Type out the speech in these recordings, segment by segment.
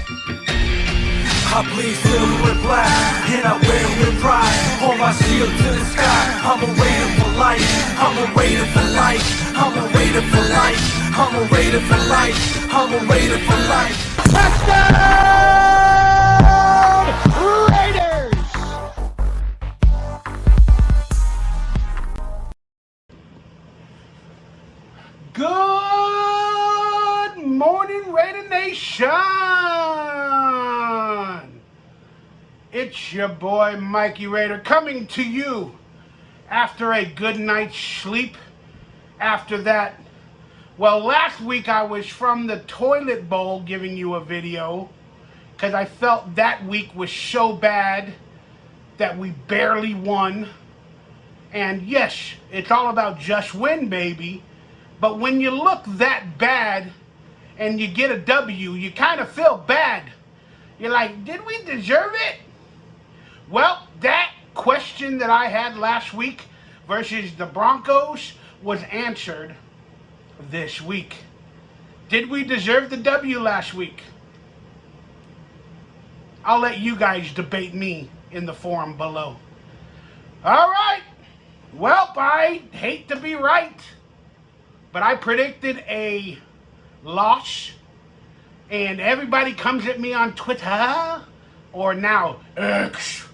I bleed silver and black, and I wear it with pride. Hold my shield to the sky. I'm a raider for life. I'm a raider for life. I'm a raider for life. I'm a raider for life. I'm a raider for life. Touchdown, Raiders! Good morning, Raider Nation! It's your boy Mikey Raider coming to you after a good night's sleep. After that, well, last week I was from the toilet bowl giving you a video because I felt that week was so bad that we barely won. And yes, it's all about just win, baby. But when you look that bad and you get a W, you kind of feel bad. You're like, did we deserve it? Well, that question that I had last week versus the Broncos was answered this week. Did we deserve the W last week? I'll let you guys debate me in the forum below. All right. Well, I hate to be right, but I predicted a loss, and everybody comes at me on Twitter, or now X,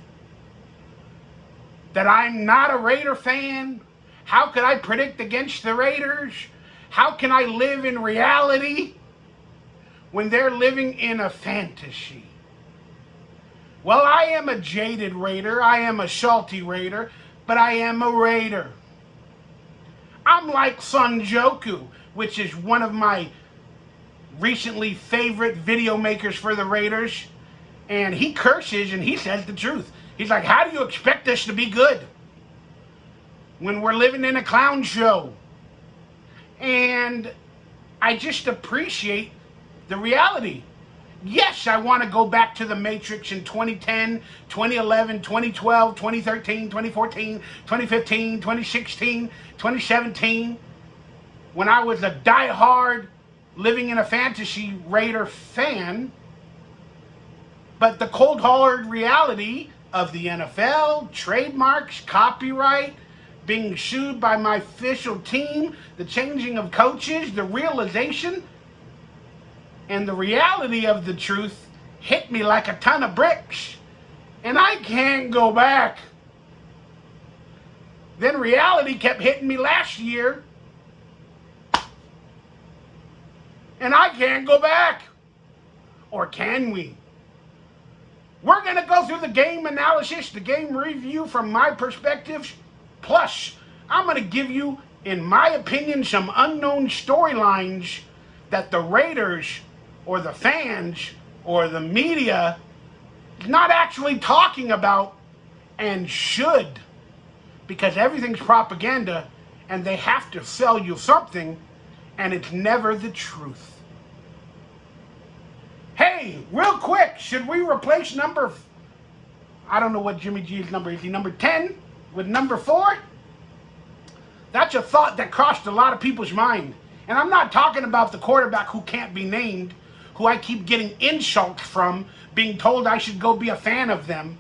that I'm not a Raider fan. How could I predict against the Raiders? How can I live in reality when they're living in a fantasy? Well, I am a jaded Raider. I am a salty Raider, but I am a Raider. I'm like Sunjoku, which is one of my recently favorite video makers for the Raiders, and he curses and he says the truth. He's like, how do you expect us to be good when we're living in a clown show? And I just appreciate the reality. Yes, I want to go back to the Matrix in 2010, 2011, 2012, 2013, 2014, 2015, 2016, 2017, when I was a diehard living in a fantasy Raider fan. But the cold hard reality of the NFL, trademarks, copyright, being sued by my official team, the changing of coaches, the realization and the reality of the truth hit me like a ton of bricks, and I can't go back. Then reality kept hitting me last year, and I can't go back. Or can we? We're going to go through the game analysis, the game review from my perspectives, plus I'm going to give you, in my opinion, some unknown storylines that the Raiders or the fans or the media is not actually talking about and should, because everything's propaganda and they have to sell you something, and it's never the truth. Hey, real quick, should we replace I don't know what Jimmy G's number is. He number 10 with number 4? That's a thought that crossed a lot of people's mind. And I'm not talking about the quarterback who can't be named, who I keep getting insults from, being told I should go be a fan of them.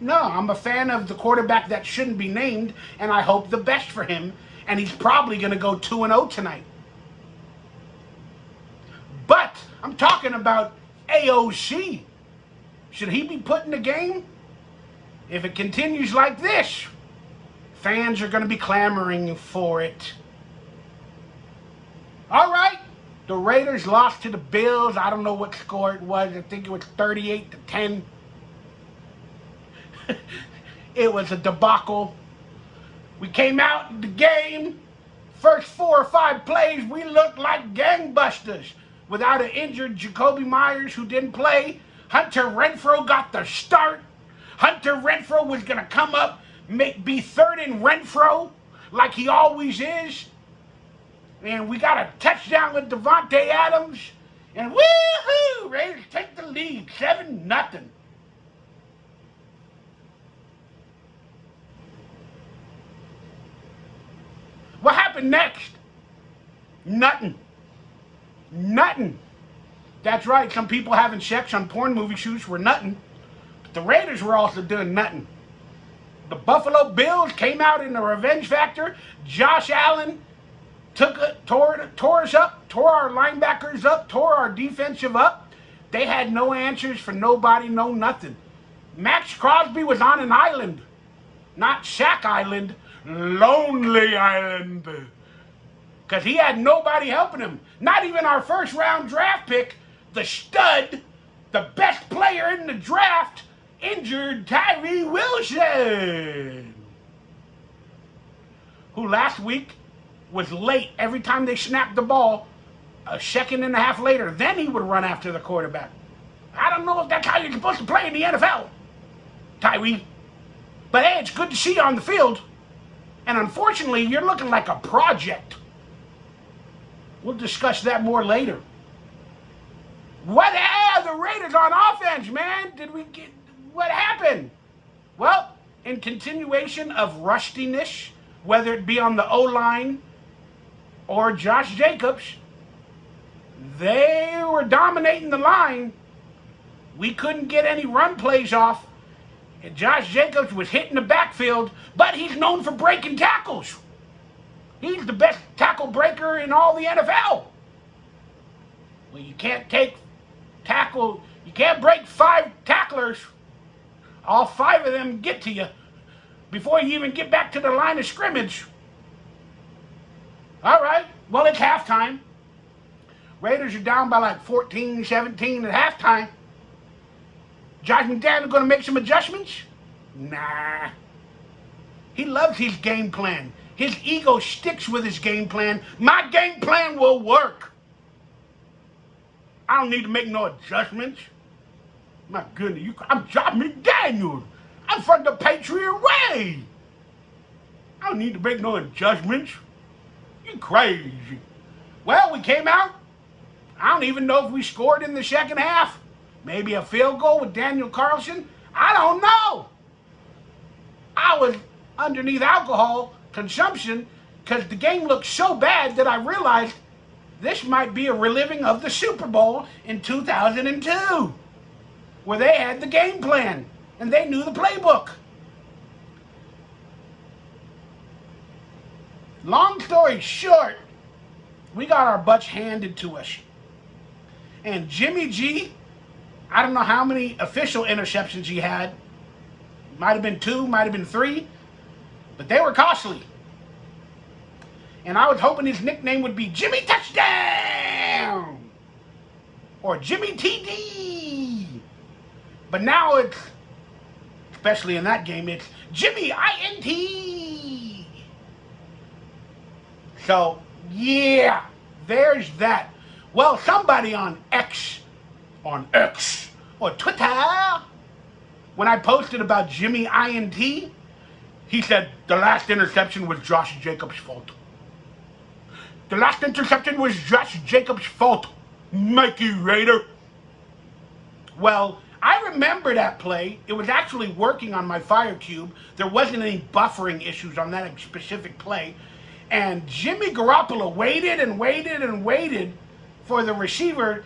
No, I'm a fan of the quarterback that shouldn't be named, and I hope the best for him, and he's probably going to go 2-0 tonight. But I'm talking about AOC. Should he be put in the game? If it continues like this, fans are going to be clamoring for it. All right. The Raiders lost to the Bills. I don't know what score it was. I think it was 38-10. It was a debacle. We came out in the game. First 4 or 5 plays, we looked like gangbusters. Without an injured Jacoby Myers who didn't play, Hunter Renfrow got the start. Hunter Renfrow was going to come up, be third in Renfrow like he always is. And we got a touchdown with Devontae Adams. And woohoo! Raiders take the lead, 7-0. What happened next? Nothing. That's right, some people having sex on porn movie shoots were nutting. But the Raiders were also doing nothing. The Buffalo Bills came out in the revenge factor. Josh Allen tore us up, tore our linebackers up, tore our defensive up. They had no answers for nobody, no nothing. Max Crosby was on an island, not Shack Island, Lonely Island. Because he had nobody helping him. Not even our first round draft pick, the stud, the best player in the draft, injured Tyree Wilson, who last week was late every time they snapped the ball, a second and a half later. Then he would run after the quarterback. I don't know if that's how you're supposed to play in the NFL, Tyree. But hey, it's good to see you on the field. And unfortunately, you're looking like a project. We'll discuss that more later. The Raiders on offense, man. What happened? Well, in continuation of rustiness, whether it be on the O-line or Josh Jacobs, they were dominating the line. We couldn't get any run plays off. And Josh Jacobs was hitting the backfield, but he's known for breaking tackles. He's the best tackle breaker in all the NFL. Well, you can't break 5 tacklers. All 5 of them get to you before you even get back to the line of scrimmage. All right, well, it's halftime. Raiders are down by like 14-17 at halftime. Josh McDaniels going to make some adjustments? Nah. He loves his game plan. His ego sticks with his game plan. My game plan will work. I don't need to make no adjustments. My goodness, I'm Josh McDaniels. I'm from the Patriot way. I don't need to make no adjustments. You crazy. Well, we came out. I don't even know if we scored in the second half. Maybe a field goal with Daniel Carlson. I don't know. I was underneath alcohol consumption because the game looked so bad that I realized this might be a reliving of the Super Bowl in 2002, where they had the game plan and they knew the playbook. Long story short, we got our butts handed to us. And Jimmy G, I don't know how many official interceptions he had. Might have been 2, might have been 3, but they were costly. And I was hoping his nickname would be Jimmy Touchdown or Jimmy TD. But now it's, especially in that game, it's Jimmy INT. So, yeah, there's that. Well, somebody on X or Twitter, when I posted about Jimmy INT, he said the last interception was Josh Jacobs' fault. The last interception was Josh Jacobs' fault, Mikey Raider. Well, I remember that play. It was actually working on my FireCube. There wasn't any buffering issues on that specific play. And Jimmy Garoppolo waited and waited and waited for the receiver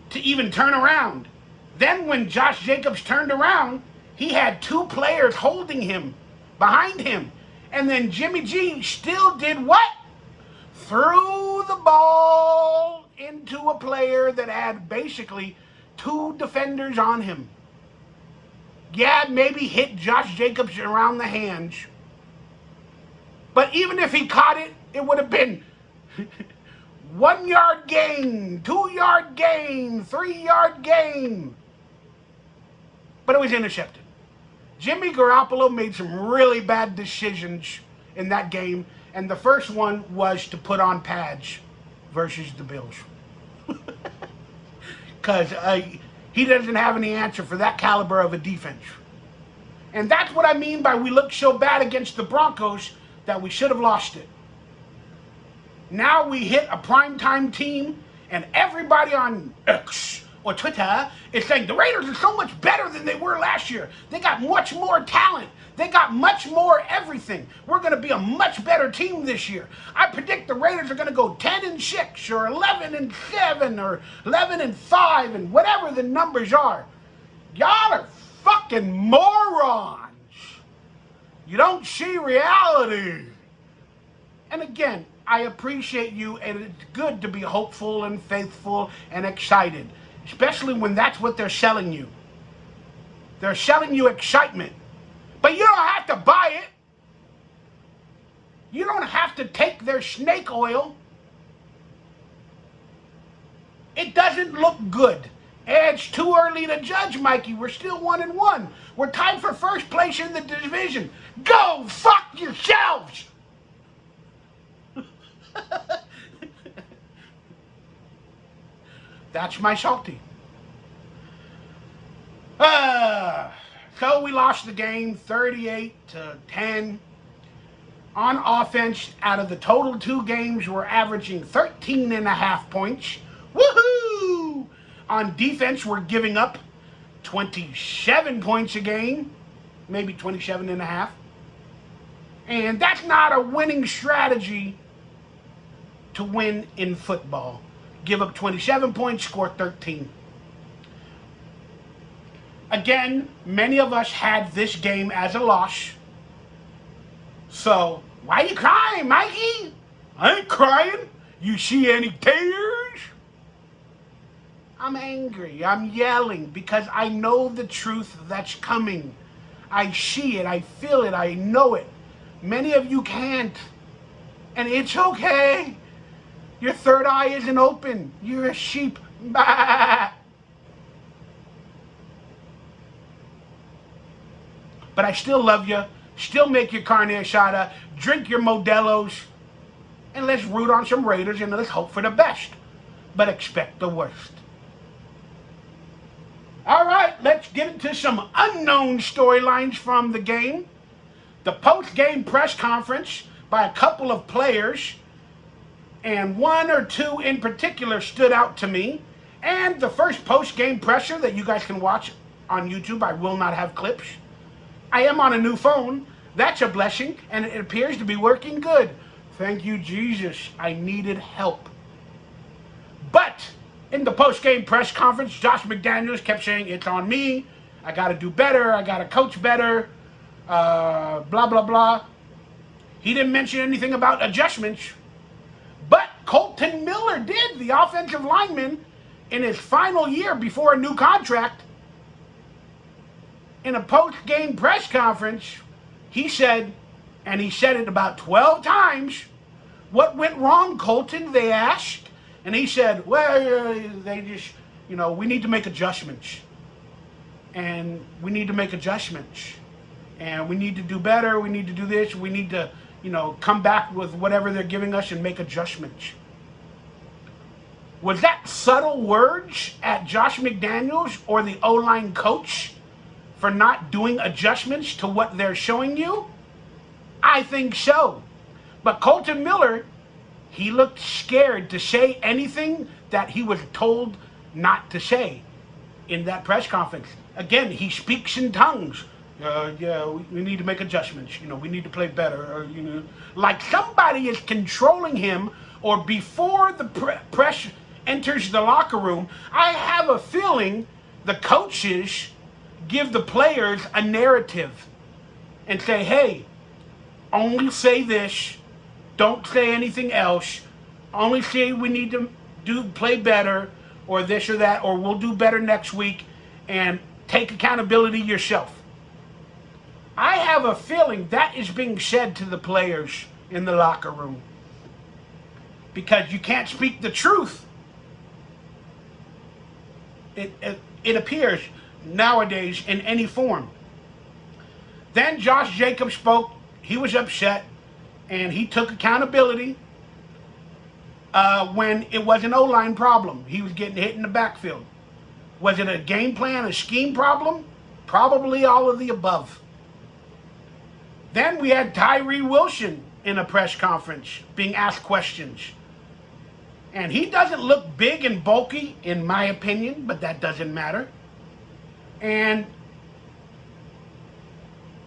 to even turn around. Then when Josh Jacobs turned around, he had 2 players holding him, behind him. And then Jimmy G still did what? Threw the ball into a player that had basically 2 defenders on him. Yeah, maybe hit Josh Jacobs around the hands. But even if he caught it, it would have been 1 yard gain, 2 yard gain, 3 yard gain. But it was intercepted. Jimmy Garoppolo made some really bad decisions in that game. And the first one was to put on pads versus the Bills. Because he doesn't have any answer for that caliber of a defense. And that's what I mean by we looked so bad against the Broncos that we should have lost it. Now we hit a primetime team and everybody on X or Twitter is saying the Raiders are so much better than they were last year. They got much more talent. They got much more everything. We're going to be a much better team this year. I predict the Raiders are going to go 10-6 or 11-7 or 11-5 and whatever the numbers are. Y'all are fucking morons. You don't see reality. And again, I appreciate you, and it's good to be hopeful and faithful and excited, especially when that's what they're selling you. They're selling you excitement. But you don't have to buy it. You don't have to take their snake oil. It doesn't look good. It's too early to judge, Mikey. We're still 1-1. We're tied for first place in the division. Go fuck yourselves! That's my salty. So we lost the game 38-10. On offense, out of the total 2 games, we're averaging 13.5 points. Woohoo! On defense, we're giving up 27 points a game, maybe 27.5. And that's not a winning strategy to win in football. Give up 27 points, score 13. Again, many of us had this game as a loss. So, why are you crying, Mikey? I ain't crying. You see any tears? I'm angry. I'm yelling because I know the truth that's coming. I see it. I feel it. I know it. Many of you can't. And it's okay. Your third eye isn't open. You're a sheep. Bah. But I still love you. Still make your carne asada. Drink your Modelo's. And let's root on some Raiders and let's hope for the best. But expect the worst. All right, let's get into some unknown storylines from the game. The post-game press conference by a couple of players, and 1 or 2 in particular stood out to me. And the first post-game presser that you guys can watch on YouTube, I will not have clips. I am on a new phone. That's a blessing, and it appears to be working good. Thank you, Jesus. I needed help. But in the post-game press conference, Josh McDaniels kept saying, it's on me. I got to do better. I got to coach better. Blah, blah, blah. He didn't mention anything about adjustments. But Colton Miller did, the offensive lineman, in his final year before a new contract. In a post-game press conference, he said, and he said it about 12 times, what went wrong, Colton, they asked. And he said, well, they just, we need to make adjustments. And we need to make adjustments. And we need to do better. We need to do this. We need to, come back with whatever they're giving us and make adjustments. Was that subtle words at Josh McDaniels or the O-line coach for not doing adjustments to what they're showing you? I think so. But Colton Miller, he looked scared to say anything that he was told not to say in that press conference. Again, he speaks in tongues. We need to make adjustments. We need to play better. Or, like somebody is controlling him, or before the press enters the locker room, I have a feeling the coaches give the players a narrative and say, hey, only say this, don't say anything else, only say we need to play better, or this or that, or we'll do better next week, and take accountability yourself. I have a feeling that is being said to the players in the locker room, because you can't speak the truth. It appears nowadays in any form. Then Josh Jacobs spoke. He was upset, and he took accountability when it was an O-line problem. He was getting hit in the backfield. Was it a game plan, a scheme problem? Probably all of the above. Then we had Tyree Wilson in a press conference being asked questions. And he doesn't look big and bulky, in my opinion, but that doesn't matter. And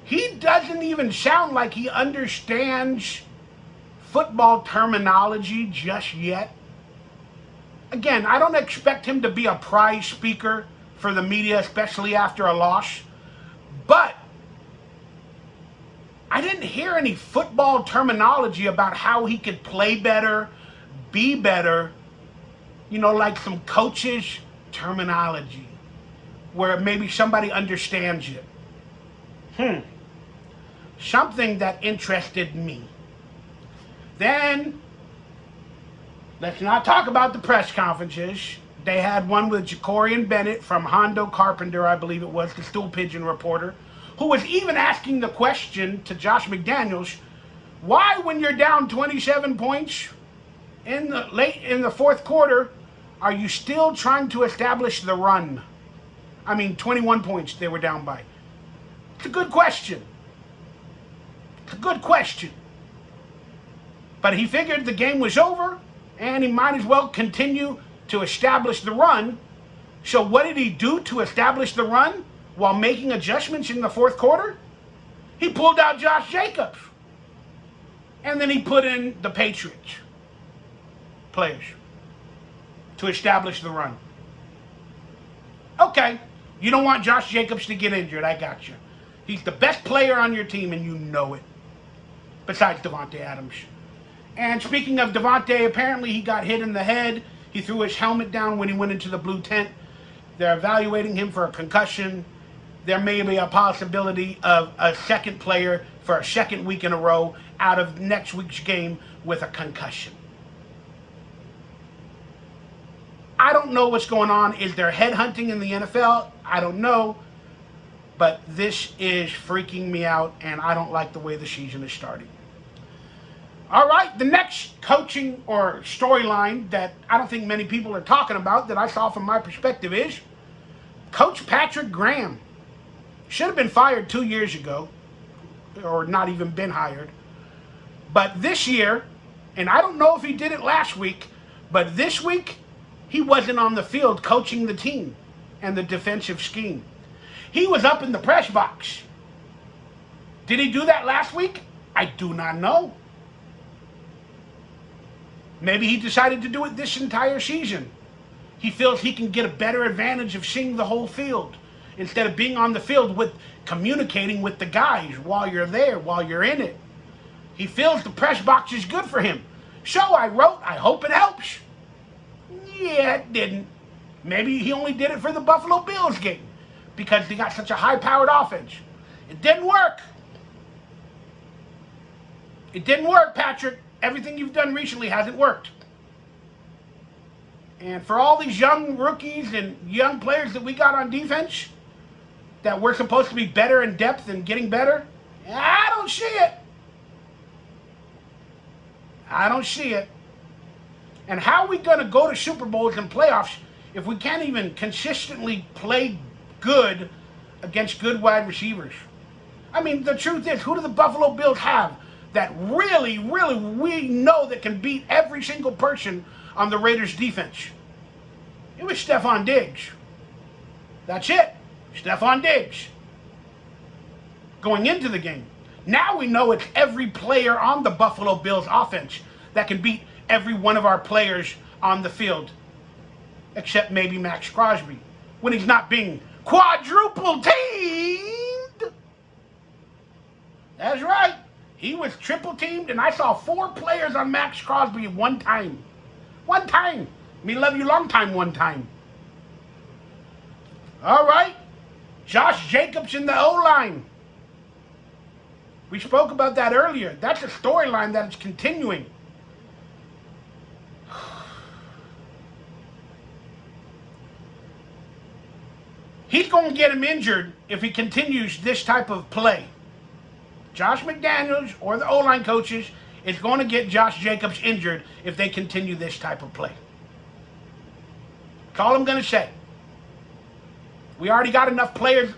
he doesn't even sound like he understands football terminology just yet. Again, I don't expect him to be a prize speaker for the media, especially after a loss. But I didn't hear any football terminology about how he could play better, be better, like some coaches' terminology, where maybe somebody understands it. Something that interested me. Then, let's not talk about the press conferences. They had one with Jacorian Bennett from Hondo Carpenter, I believe it was, the stool pigeon reporter, who was even asking the question to Josh McDaniels, why when you're down 27 points late in the fourth quarter, are you still trying to establish the run? 21 points they were down by. It's a good question. But he figured the game was over and he might as well continue to establish the run. So what did he do to establish the run while making adjustments in the fourth quarter? He pulled out Josh Jacobs. And then he put in the Patriots players to establish the run. Okay, you don't want Josh Jacobs to get injured. I got you. He's the best player on your team and you know it. Besides Davante Adams. And speaking of Davante, apparently he got hit in the head. He threw his helmet down when he went into the blue tent. They're evaluating him for a concussion. There may be a possibility of a second player for a second week in a row out of next week's game with a concussion. I don't know what's going on. Is there headhunting in the NFL? I don't know. But this is freaking me out, and I don't like the way the season is starting. All right, the next coaching or storyline that I don't think many people are talking about that I saw from my perspective is Coach Patrick Graham. Should have been fired 2 years ago, or not even been hired. But this year, and I don't know if he did it last week, but this week, he wasn't on the field coaching the team and the defensive scheme. He was up in the press box. Did he do that last week? I do not know. Maybe he decided to do it this entire season. He feels he can get a better advantage of seeing the whole field instead of being on the field with communicating with the guys while you're there, while you're in it. He feels the press box is good for him. So I wrote, I hope it helps. Yeah, it didn't. Maybe he only did it for the Buffalo Bills game because they got such a high-powered offense. It didn't work. It didn't work, Patrick. Everything you've done recently hasn't worked. And for all these young rookies and young players that we got on defense that we're supposed to be better in depth and getting better, I don't see it. I don't see it. And how are we going to go to Super Bowls and playoffs if we can't even consistently play good against good wide receivers? The truth is, who do the Buffalo Bills have that really, really we know that can beat every single person on the Raiders defense? It was Stephon Diggs. That's it. Stephon Diggs. Going into the game. Now we know it's every player on the Buffalo Bills offense that can beat every one of our players on the field. Except maybe Max Crosby. When he's not being quadruple teamed. That's right. He was triple teamed, and I saw 4 players on Max Crosby one time. One time. Me love you long time one time. All right. Josh Jacobs in the O-line. We spoke about that earlier. That's a storyline that is continuing. He's going to get him injured if he continues this type of play. Josh McDaniels or the O-line coaches is going to get Josh Jacobs injured if they continue this type of play. That's all I'm going to say. We already got enough players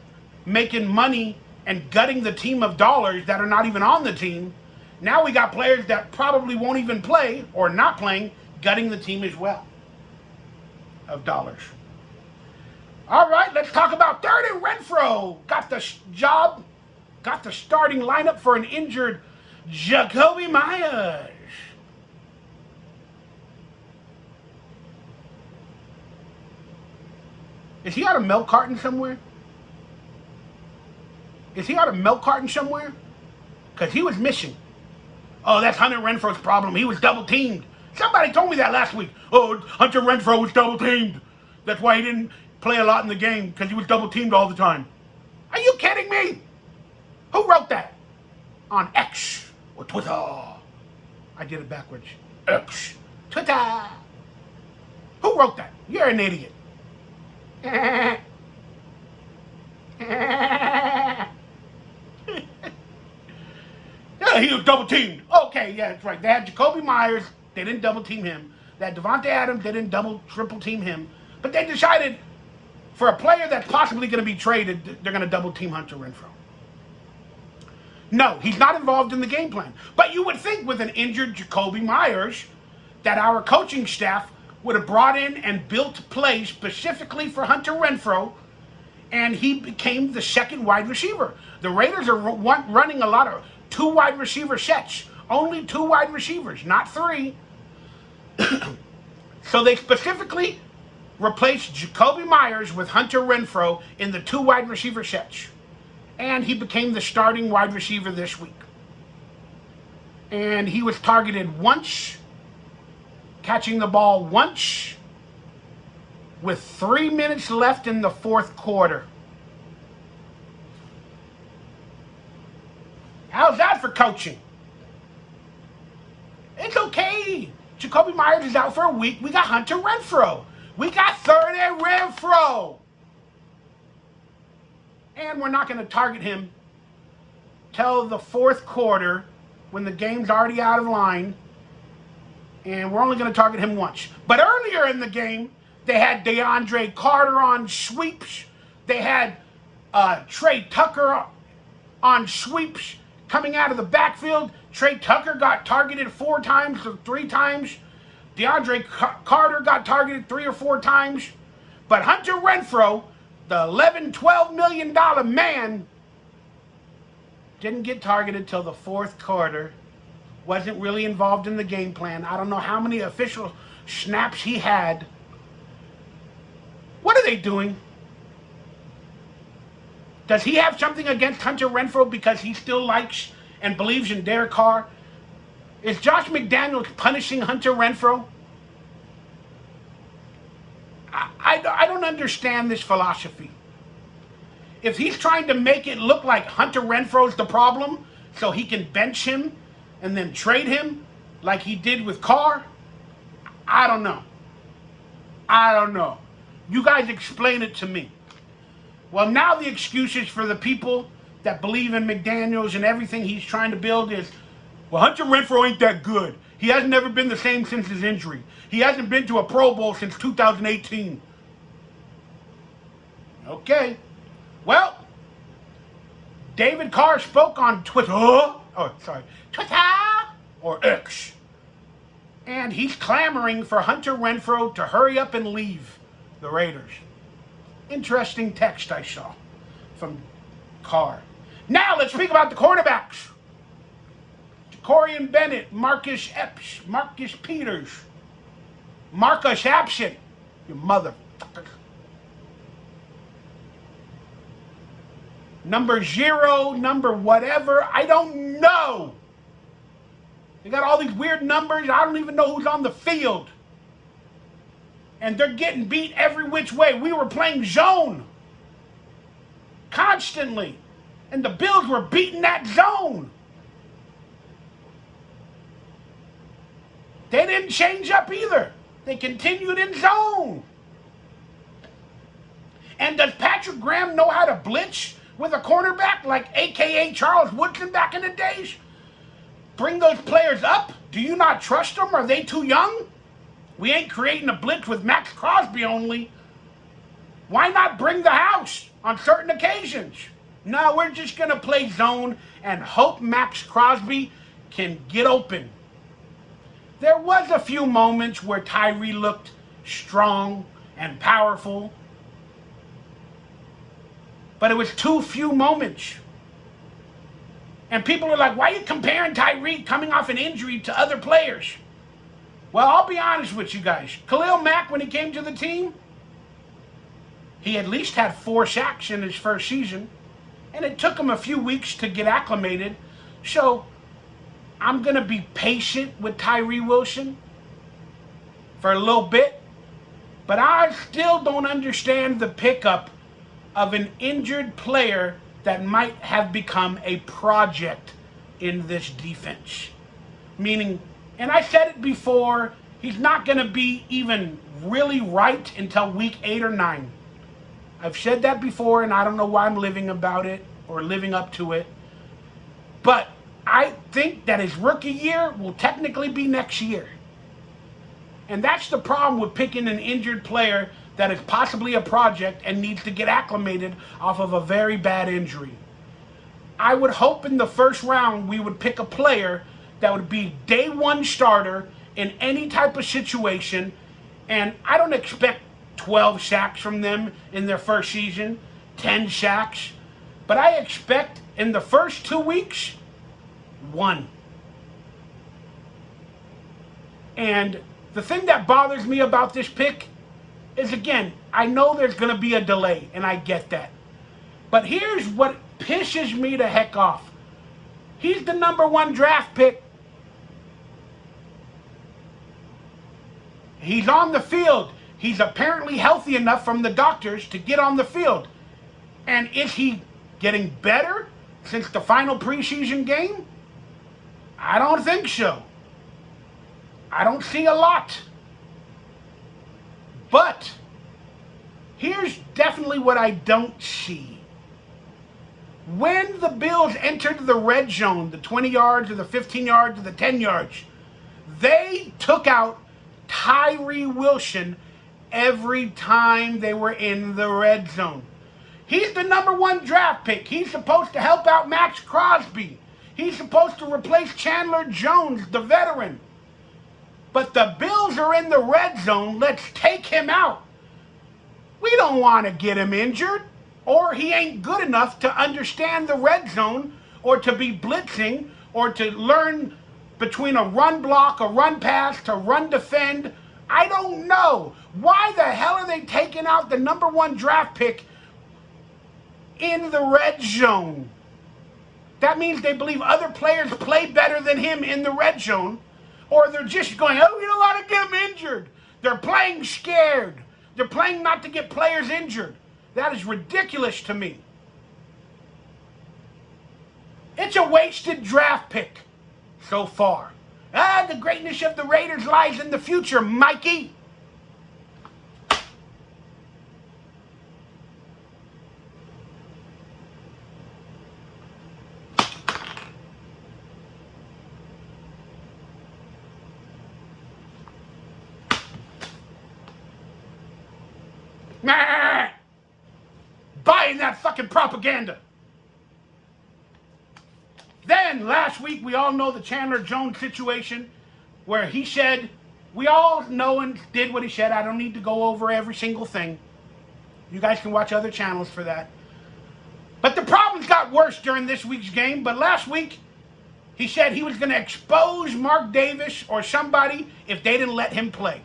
making money and gutting the team of dollars that are not even on the team. Now we got players that probably won't even play or not playing gutting the team as well of dollars. All right, let's talk about third and Renfrow. Got the job, got the starting lineup for an injured Jacoby Myers. Is he on a milk carton somewhere? Is he on a milk carton somewhere? Because he was missing. Oh, that's Hunter Renfrow's problem. He was double teamed. Somebody told me that last week. Oh, Hunter Renfrow was double teamed. That's why he didn't play a lot in the game, because he was double teamed all the time. Are you kidding me? Who wrote that? On X or Twitter. I did it backwards. X. Twitter. Who wrote that? You're an idiot. Yeah, he was double teamed. Okay, yeah, that's right. They had Jacoby Myers. They didn't double team him. They had Devontae Adams. They didn't triple team him. But they decided for a player that's possibly going to be traded, they're going to double team Hunter Renfrow. No, he's not involved in the game plan. But you would think with an injured Jacoby Myers that our coaching staff would have brought in and built plays specifically for Hunter Renfrow, and he became the second wide receiver. The Raiders are running a lot of 2 wide receiver sets. Only 2 wide receivers, not 3. So they specifically replaced Jacoby Myers with Hunter Renfrow in the 2 wide receiver sets. And he became the starting wide receiver this week. And he was targeted once, catching the ball once, with 3 minutes left in the 4th quarter. How's that for coaching? It's okay. Jacoby Myers is out for a week. We got Hunter Renfrow. We got third and Renfrow. And we're not going to target him till the 4th quarter when the game's already out of line. And we're only going to target him once. But earlier in the game, they had DeAndre Carter on sweeps. They had Trey Tucker on sweeps coming out of the backfield. Trey Tucker got targeted 4 times or 3 times. DeAndre Carter got targeted 3 or 4 times. But Hunter Renfrow, the $11-12 million man, didn't get targeted till the 4th quarter. Wasn't really involved in the game plan. I don't know how many official snaps he had. What are they doing? Does he have something against Hunter Renfrow because he still likes and believes in Derek Carr? Is Josh McDaniels punishing Hunter Renfrow? I don't understand this philosophy. If he's trying to make it look like Hunter Renfrow's the problem so he can bench him and then trade him like he did with Carr, I don't know. I don't know. You guys explain it to me. Well, now the excuses for the people that believe in McDaniels and everything he's trying to build is, well, Hunter Renfrow ain't that good. He hasn't never been the same since his injury. He hasn't been to a Pro Bowl since 2018. Okay. Well, David Carr spoke on Twitter, Twitter or X. And he's clamoring for Hunter Renfrow to hurry up and leave the Raiders. Interesting text I saw from Carr. Now let's speak about the cornerbacks. Corian Bennett, Marcus Epps, Marcus Peters, Marcus absent, you motherfuckers. Number 0, number whatever, I don't know. They got all these weird numbers. I don't even know who's on the field. And they're getting beat every which way. We were playing zone constantly. And the Bills were beating that zone. They didn't change up either. They continued in zone. And does Patrick Graham know how to blitz with a cornerback like AKA Charles Woodson back in the days? Bring those players up? Do you not trust them? Are they too young? We ain't creating a blitz with Max Crosby only. Why not bring the house on certain occasions? No, we're just going to play zone and hope Max Crosby can get open. There was a few moments where Tyree looked strong and powerful, but it was too few moments. And people are like, why are you comparing Tyree coming off an injury to other players? Well, I'll be honest with you guys. Khalil Mack, when he came to the team, he at least had 4 sacks in his first season, and it took him a few weeks to get acclimated. So I'm going to be patient with Tyree Wilson for a little bit, but I still don't understand the pickup of an injured player that might have become a project in this defense. Meaning, and I said it before, he's not going to be even really right until week 8 or 9. I've said that before, and I don't know why I'm living about it or living up to it. But I think that his rookie year will technically be next year. And that's the problem with picking an injured player that is possibly a project and needs to get acclimated off of a very bad injury. I would hope in the first round we would pick a player that would be day 1 starter in any type of situation. And I don't expect 12 sacks from them in their first season, 10 sacks. But I expect in the first 2 weeks, 1. And the thing that bothers me about this pick is, again, I know there's going to be a delay, and I get that. But here's what pisses me the heck off. He's the number 1 draft pick. He's on the field. He's apparently healthy enough from the doctors to get on the field. And is he getting better since the final preseason game? I don't think so. I don't see a lot. But here's definitely what I don't see. When the Bills entered the red zone, the 20 yards or the 15 yards or the 10 yards, they took out Tyree Wilson every time they were in the red zone. He's the number 1 draft pick. He's supposed to help out Max Crosby. He's supposed to replace Chandler Jones, the veteran. But the Bills are in the red zone. Let's take him out. We don't want to get him injured, or he ain't good enough to understand the red zone, or to be blitzing, or to learn between a run block, a run pass, to run defend. I don't know. Why the hell are they taking out the number 1 draft pick in the red zone? That means they believe other players play better than him in the red zone, or they're just going, oh, we don't want to get him injured. They're playing scared. They're playing not to get players injured. That is ridiculous to me. It's a wasted draft pick so far. The greatness of the Raiders lies in the future, Mikey. Nah! Buying that fucking propaganda. Then, last week, we all know the Chandler Jones situation where he said, we all know and did what he said. I don't need to go over every single thing. You guys can watch other channels for that. But the problems got worse during this week's game. But last week, he said he was going to expose Mark Davis or somebody if they didn't let him play.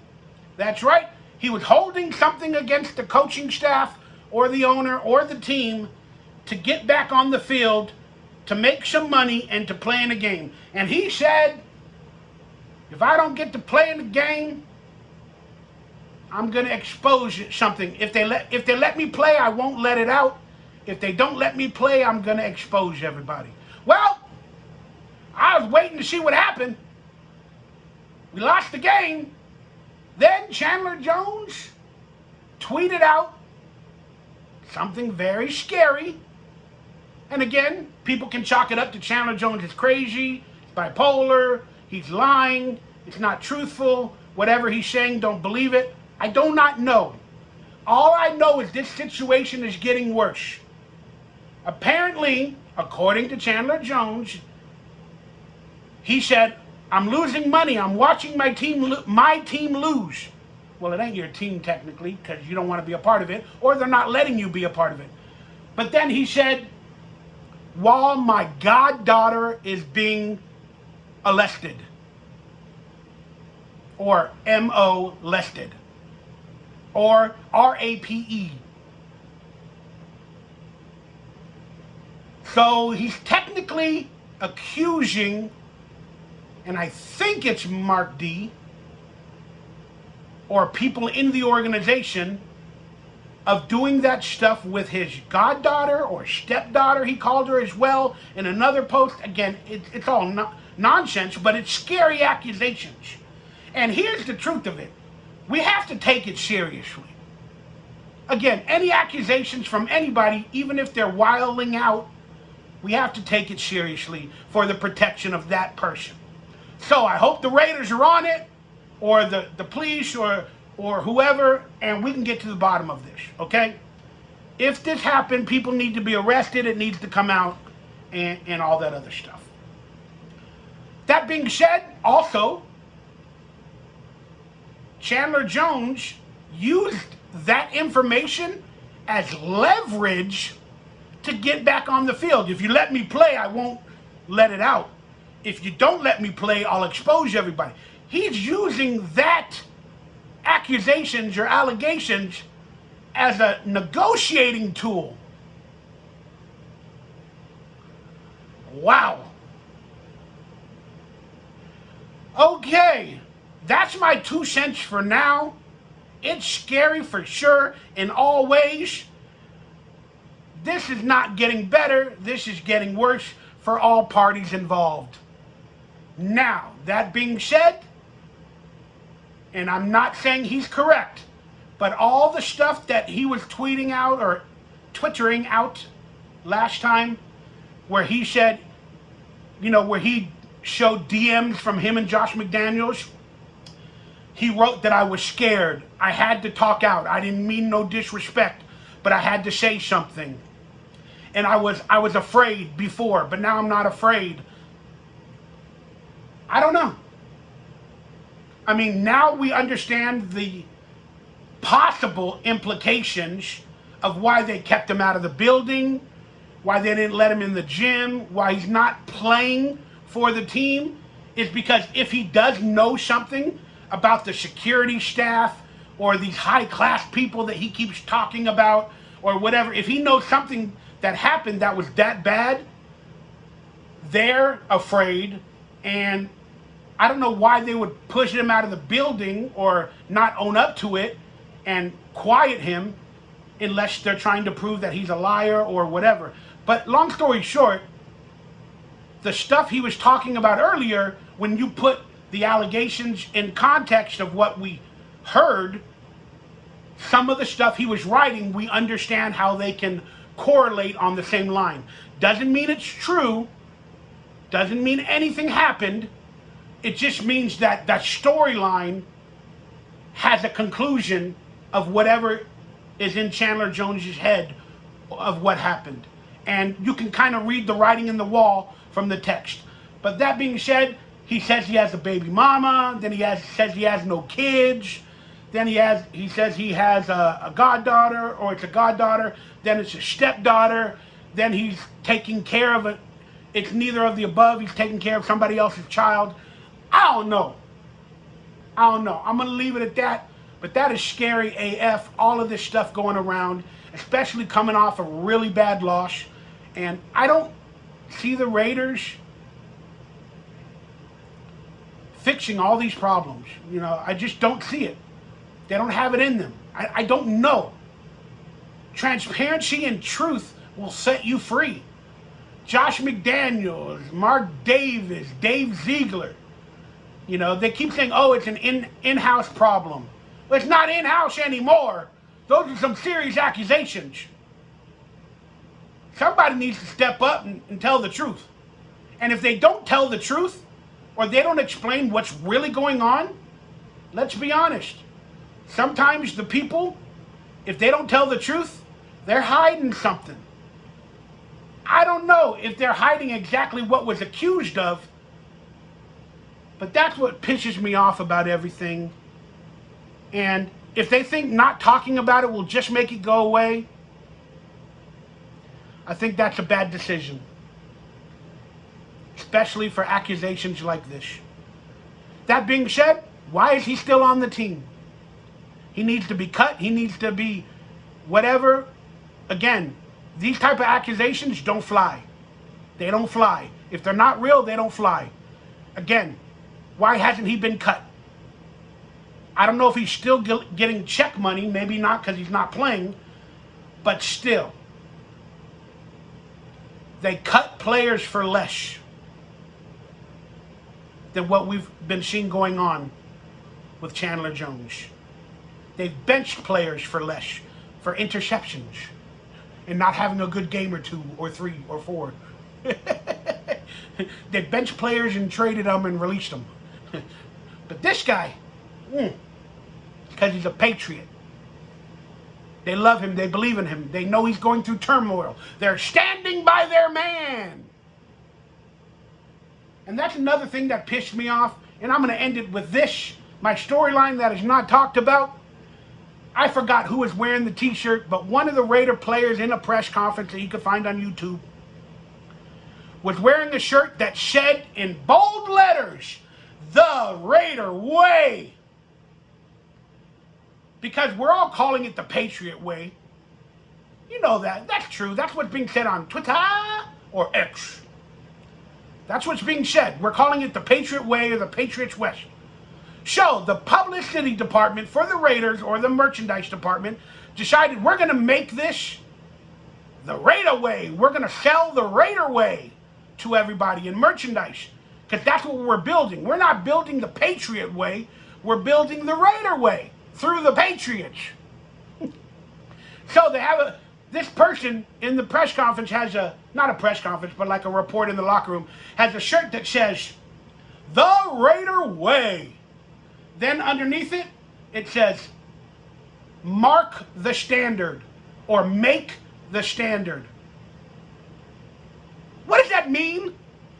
That's right. He was holding something against the coaching staff or the owner or the team to get back on the field, to make some money, and to play in a game. And he said, if I don't get to play in the game, I'm going to expose something. If they let me play, I won't let it out. If they don't let me play, I'm going to expose everybody. Well, I was waiting to see what happened. We lost the game. Then Chandler Jones tweeted out something very scary. And again, people can chalk it up to Chandler Jones is crazy, bipolar, he's lying, it's not truthful, whatever he's saying, don't believe it. I do not know. All I know is this situation is getting worse. Apparently, according to Chandler Jones, he said, I'm losing money. I'm watching my team lose. Well, it ain't your team technically because you don't want to be a part of it, or they're not letting you be a part of it. But then he said, while my goddaughter is being arrested, or M-O lested, or R-A-P-E. So he's technically accusing, and I think it's Mark D, or people in the organization, of doing that stuff with his goddaughter or stepdaughter, he called her as well, in another post. Again, it's all nonsense, but it's scary accusations. And here's the truth of it. We have to take it seriously. Again, any accusations from anybody, even if they're wilding out, we have to take it seriously for the protection of that person. So I hope the Raiders are on it, or the police, or whoever, and we can get to the bottom of this, okay? If this happened, people need to be arrested. It needs to come out, and all that other stuff. That being said, also, Chandler Jones used that information as leverage to get back on the field. If you let me play, I won't let it out. If you don't let me play, I'll expose everybody. He's using that accusations or allegations as a negotiating tool. Wow. Okay, that's my 2 cents for now. It's scary for sure in all ways. This is not getting better. This is getting worse for all parties involved. Now, that being said, and I'm not saying he's correct, but all the stuff that he was tweeting out or twittering out last time, where he said, where he showed DMs from him and Josh McDaniels, he wrote that I was scared. I had to talk out. I didn't mean no disrespect, but I had to say something. And I was afraid before, but now I'm not afraid. I don't know. I mean, now we understand the possible implications of why they kept him out of the building, why they didn't let him in the gym, why he's not playing for the team, is because if he does know something about the security staff or these high-class people that he keeps talking about or whatever, if he knows something that happened that was that bad, they're afraid, and I don't know why they would push him out of the building or not own up to it and quiet him unless they're trying to prove that he's a liar or whatever. But long story short, the stuff he was talking about earlier, when you put the allegations in context of what we heard, some of the stuff he was writing, we understand how they can correlate on the same line. Doesn't mean it's true, doesn't mean anything happened. It just means that that storyline has a conclusion of whatever is in Chandler Jones's head of what happened. And you can kind of read the writing in the wall from the text. But that being said, he says he has a baby mama, then says he has no kids, then he says he has a goddaughter, or it's a goddaughter, then it's a stepdaughter, then he's taking care of it. It's neither of the above. He's taking care of somebody else's child. I don't know. I'm going to leave it at that. But that is scary AF, all of this stuff going around, especially coming off a really bad loss. And I don't see the Raiders fixing all these problems. I just don't see it. They don't have it in them. I don't know. Transparency and truth will set you free. Josh McDaniels, Mark Davis, Dave Ziegler. They keep saying, oh, it's an in-house problem. Well, it's not in-house anymore. Those are some serious accusations. Somebody needs to step up and tell the truth. And if they don't tell the truth, or they don't explain what's really going on, let's be honest. Sometimes the people, if they don't tell the truth, they're hiding something. I don't know if they're hiding exactly what was accused of, But that's what pisses me off about everything. And if they think not talking about it will just make it go away, I think that's a bad decision. Especially for accusations like this. That being said, why is he still on the team? He needs to be cut. He needs to be whatever. Again, these type of accusations don't fly. They don't fly. If they're not real, they don't fly. Again, why hasn't he been cut? I don't know if he's still getting check money. Maybe not because he's not playing. But still. They cut players for less than what we've been seeing going on with Chandler Jones. They've benched players for less, for interceptions, and not having a good game or 2 or 3 or 4. They benched players and traded them and released them. But this guy, because he's a patriot. They love him. They believe in him. They know he's going through turmoil. They're standing by their man. And that's another thing that pissed me off. And I'm going to end it with this. My storyline that is not talked about. I forgot who was wearing the t-shirt, but one of the Raider players in a press conference that you can find on YouTube was wearing a shirt that said in bold letters, "The Raider Way." Because we're all calling it the Patriot Way. You know that. That's true. That's what's being said on Twitter or X. That's what's being said. We're calling it the Patriot Way or the Patriots West. So the publicity department for the Raiders or the merchandise department decided we're going to make this the Raider Way. We're going to sell the Raider Way to everybody in merchandise. Because that's what we're building. We're not building the Patriot Way. We're building the Raider Way through the Patriots. So they have this person in the press conference has not a press conference, but like a report in the locker room, has a shirt that says, "The Raider Way." Then underneath it, it says, "Mark the standard," or "Make the standard." What does that mean?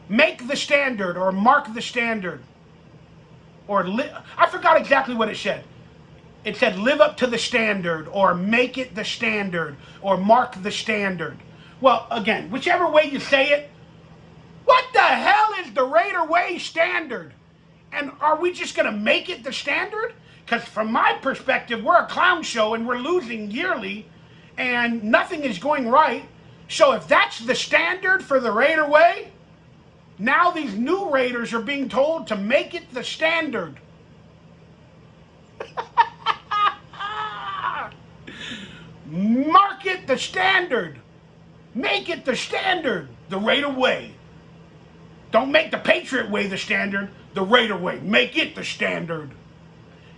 Make the standard, or mark the standard. Or, I forgot exactly what it said. It said, live up to the standard, or make it the standard, or mark the standard. Well, again, whichever way you say it, what the hell is the Raider Way standard? And are we just going to make it the standard? Because from my perspective, we're a clown show and we're losing yearly and nothing is going right. So if that's the standard for the Raider Way, now these new Raiders are being told to make it the standard. Mark it the standard. Make it the standard. The Raider Way. Don't make the Patriot Way the standard. The Raider Way. Make it the standard.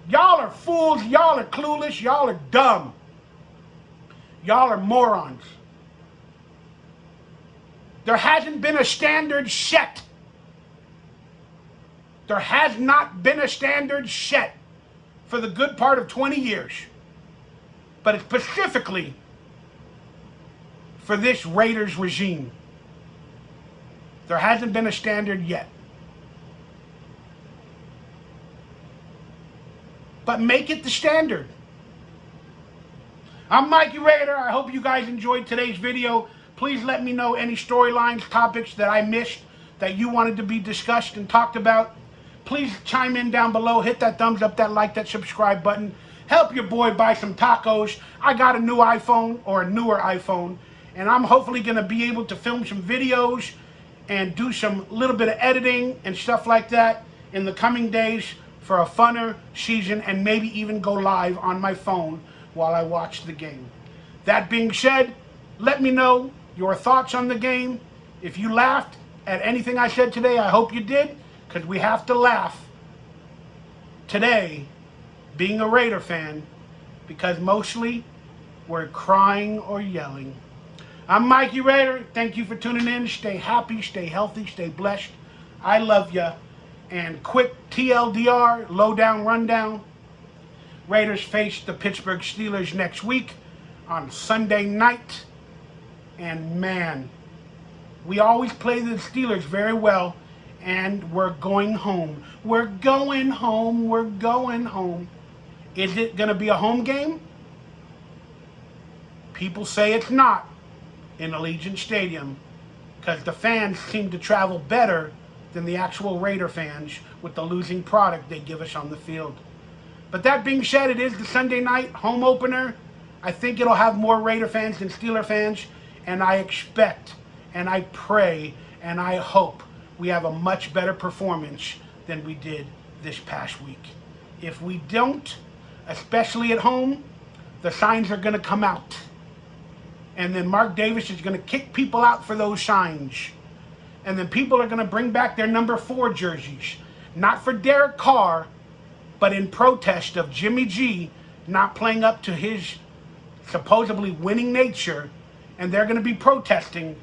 Y'all are fools. Y'all are clueless. Y'all are dumb. Y'all are morons. There hasn't been a standard set. There has not been a standard set for the good part of 20 years. But it's specifically for this Raiders regime. There hasn't been a standard yet. But make it the standard. I'm Mikey Raider. I hope you guys enjoyed today's video. Please let me know any storylines, topics that I missed that you wanted to be discussed and talked about. Please chime in down below. Hit that thumbs up, that like, that subscribe button. Help your boy buy some tacos. I got a new iPhone, or a newer iPhone, and I'm hopefully going to be able to film some videos and do some little bit of editing and stuff like that in the coming days for a funner season, and maybe even go live on my phone while I watch the game. That being said, let me know your thoughts on the game. If you laughed at anything I said today, I hope you did, because we have to laugh today being a Raider fan, because mostly we're crying or yelling. I'm Mikey Raider. Thank you for tuning in. Stay happy, stay healthy, stay blessed. I love ya. And quick TLDR, lowdown rundown. Raiders face the Pittsburgh Steelers next week on Sunday night. And man, we always play the Steelers very well. and we're going home. We're going home. We're going home. Is it going to be a home game? People say it's not in Allegiant Stadium because the fans seem to travel better than the actual Raider fans with the losing product they give us on the field. But that being said, it is the Sunday night home opener. I think it'll have more Raider fans than Steeler fans, and I expect and I pray and I hope we have a much better performance than we did this past week. If we don't, especially at home, the signs are going to come out. And then Mark Davis is going to kick people out for those signs. And then people are going to bring back their number 4 jerseys. Not for Derek Carr, but in protest of Jimmy G not playing up to his supposedly winning nature. And they're going to be protesting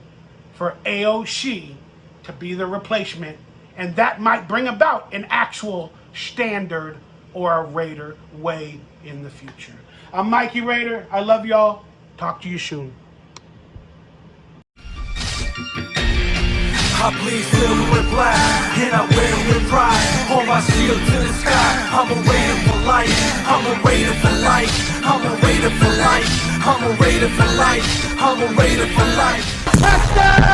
for AOC to be the replacement. And that might bring about an actual standard or a Raider way in the future. I'm Mikey Raider. I love y'all. Talk to you soon. I bleed silver with black, and I wear it with pride. Hold my shield to the sky. I'm a Raider for life. I'm a Raider for life. I'm a Raider for life. I'm a Raider for life. I'm a Raider for life. Touchdown!